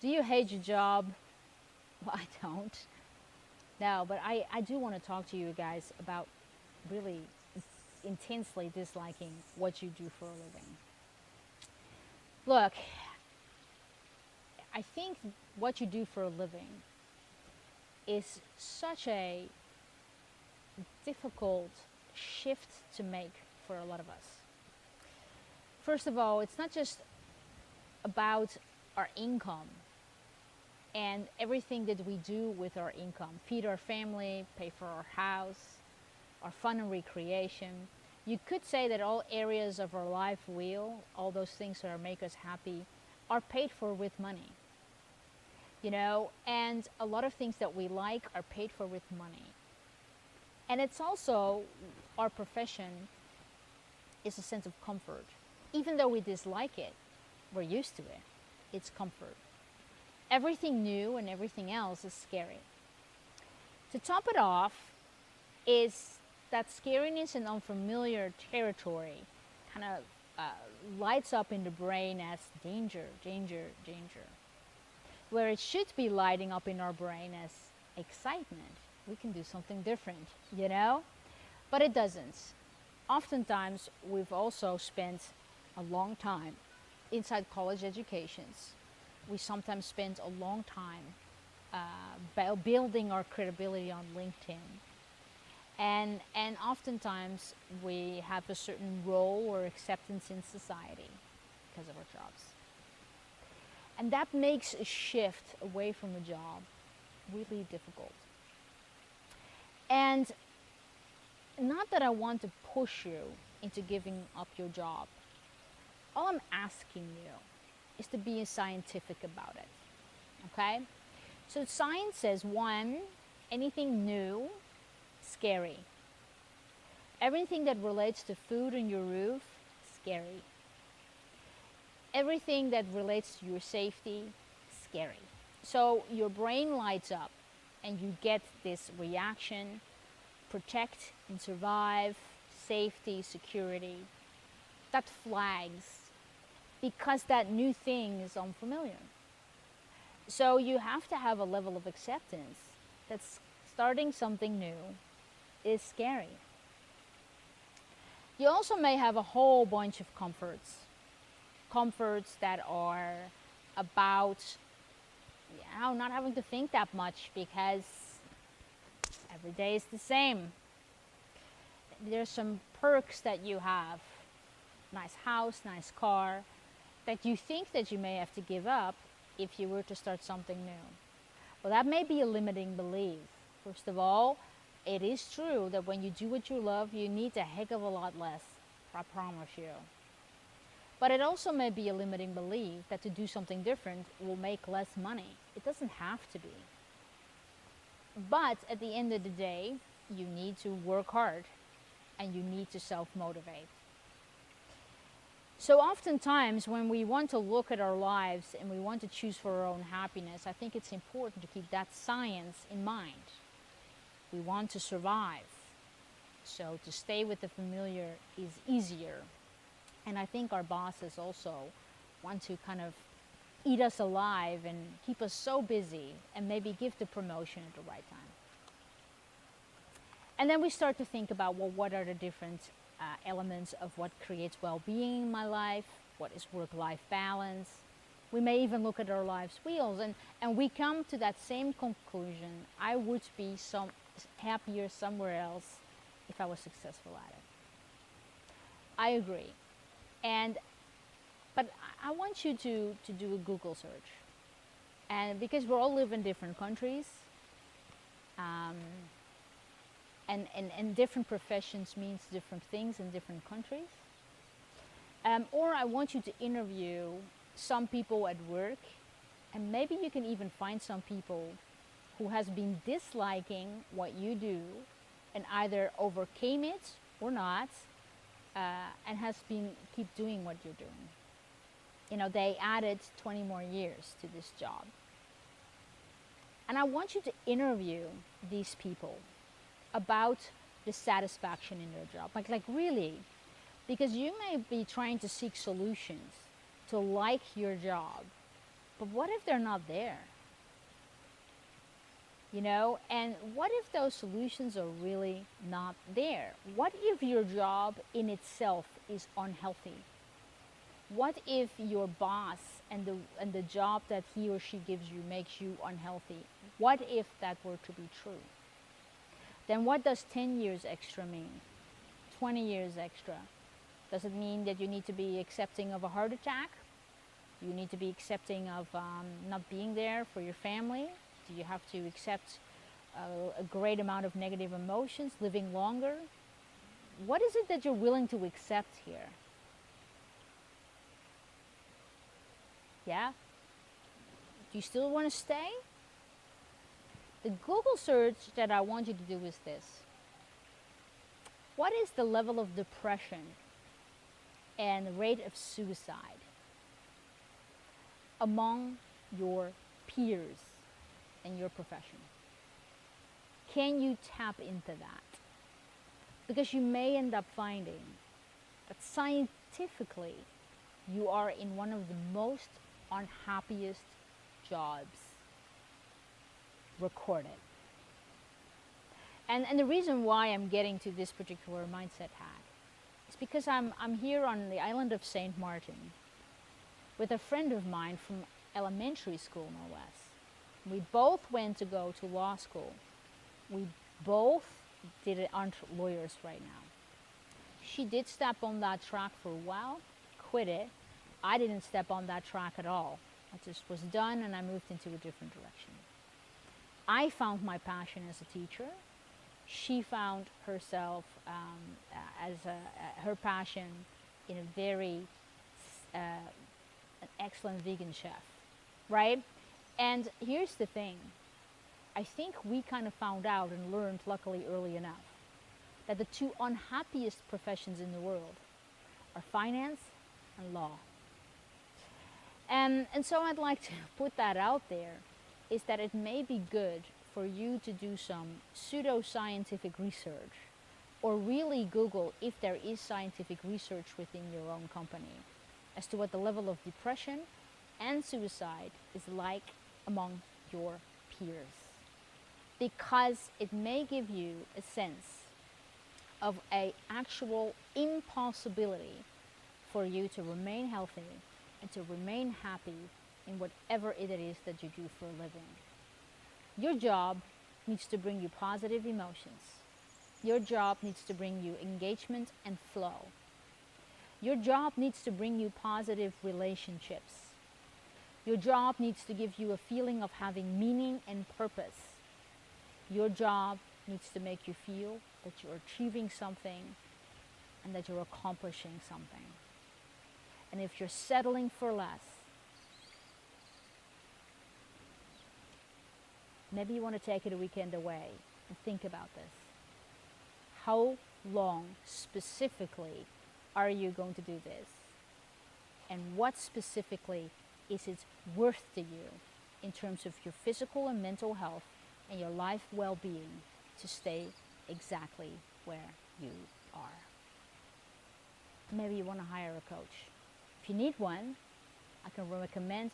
Do you hate your job? Well, I don't. No, but I do want to talk to you guys about really intensely disliking what you do for a living. Look, I think what you do for a living is such a difficult shift to make for a lot of us. First of all, it's not just about our income and everything that we do with our income, feed our family, pay for our house, our fun and recreation. You could say that all areas of our life will, all those things that make us happy, are paid for with money. And a lot of things that we like are paid for with money. And it's also, our profession is a sense of comfort. Even though we dislike it, we're used to it. It's comfort. Everything new and everything else is scary. To top it off is that scariness in unfamiliar territory kind of lights up in the brain as danger, danger, danger. Where it should be lighting up in our brain as excitement. We can do something different. But it doesn't. Oftentimes, we've also spent a long time inside college educations. We sometimes spend a long time building our credibility on LinkedIn. And oftentimes, we have a certain role or acceptance in society because of our jobs. And that makes a shift away from a job really difficult. And not that I want to push you into giving up your job. All I'm asking you is to be scientific about it. Okay? So science says, one, anything new, scary. Everything that relates to food on your roof, scary. Everything that relates to your safety, scary. So your brain lights up and you get this reaction: protect and survive, safety, security. That flags because that new thing is unfamiliar. So you have to have a level of acceptance that starting something new is scary. You also may have a whole bunch of comforts that are about not having to think that much because every day is the same. There's some perks that you have: nice house, nice car, that you think that you may have to give up if you were to start something new. Well, that may be a limiting belief. First of all, it is true that when you do what you love, you need a heck of a lot less, I promise you. But it also may be a limiting belief that to do something different will make less money. It doesn't have to be. But at the end of the day, you need to work hard and you need to self-motivate. So oftentimes when we want to look at our lives and we want to choose for our own happiness, I think it's important to keep that science in mind. We want to survive. So to stay with the familiar is easier. And I think our bosses also want to kind of eat us alive and keep us so busy and maybe give the promotion at the right time. And then we start to think about, well, what are the different elements of what creates well-being in my life? What is work-life balance? We may even look at our life's wheels and we come to that same conclusion: I would be happier somewhere else if I was successful at it. I agree. But I want you to do a Google search. And because we all live in different countries, and different professions means different things in different countries. Or I want you to interview some people at work, and maybe you can even find some people who has been disliking what you do and either overcame it or not, and has been keep doing what you're doing. They added 20 more years to this job. And I want you to interview these people about the satisfaction in their job. Like really, because you may be trying to seek solutions to like your job, But what if they're not there? And what if those solutions are really not there? What if your job in itself is unhealthy? What if your boss and the job that he or she gives you makes you unhealthy? What if that were to be true? Then what does 10 years extra mean? 20 years extra? Does it mean that you need to be accepting of a heart attack? You need to be accepting of not being there for your family? Do you have to accept a great amount of negative emotions, living longer? What is it that you're willing to accept here? Yeah? Do you still want to stay? The Google search that I want you to do is this. What is the level of depression and rate of suicide among your peers in your profession? Can you tap into that? Because you may end up finding that scientifically you are in one of the most unhappiest jobs recorded. And the reason why I'm getting to this particular mindset hack is because I'm here on the island of St. Martin with a friend of mine from elementary school, no less. We both went to go to law school. We both aren't lawyers right now. She did step on that track for a while, quit it. I didn't step on that track at all. I just was done and I moved into a different direction. I found my passion as a teacher. She found herself her passion in a very an excellent vegan chef, right? And here's the thing. I think we kind of found out and learned, luckily early enough, that the two unhappiest professions in the world are finance and law. And so I'd like to put that out there, is that it may be good for you to do some pseudo-scientific research or really Google if there is scientific research within your own company as to what the level of depression and suicide is like among your peers. Because it may give you a sense of an actual impossibility for you to remain healthy and to remain happy in whatever it is that you do for a living. Your job needs to bring you positive emotions. Your job needs to bring you engagement and flow. Your job needs to bring you positive relationships. Your job needs to give you a feeling of having meaning and purpose. Your job needs to make you feel that you're achieving something and that you're accomplishing something. And if you're settling for less, maybe you want to take it a weekend away and think about this. How long specifically are you going to do this? And what specifically is it worth to you in terms of your physical and mental health and your life well-being to stay exactly where you are? Maybe you want to hire a coach. If you need one, I can recommend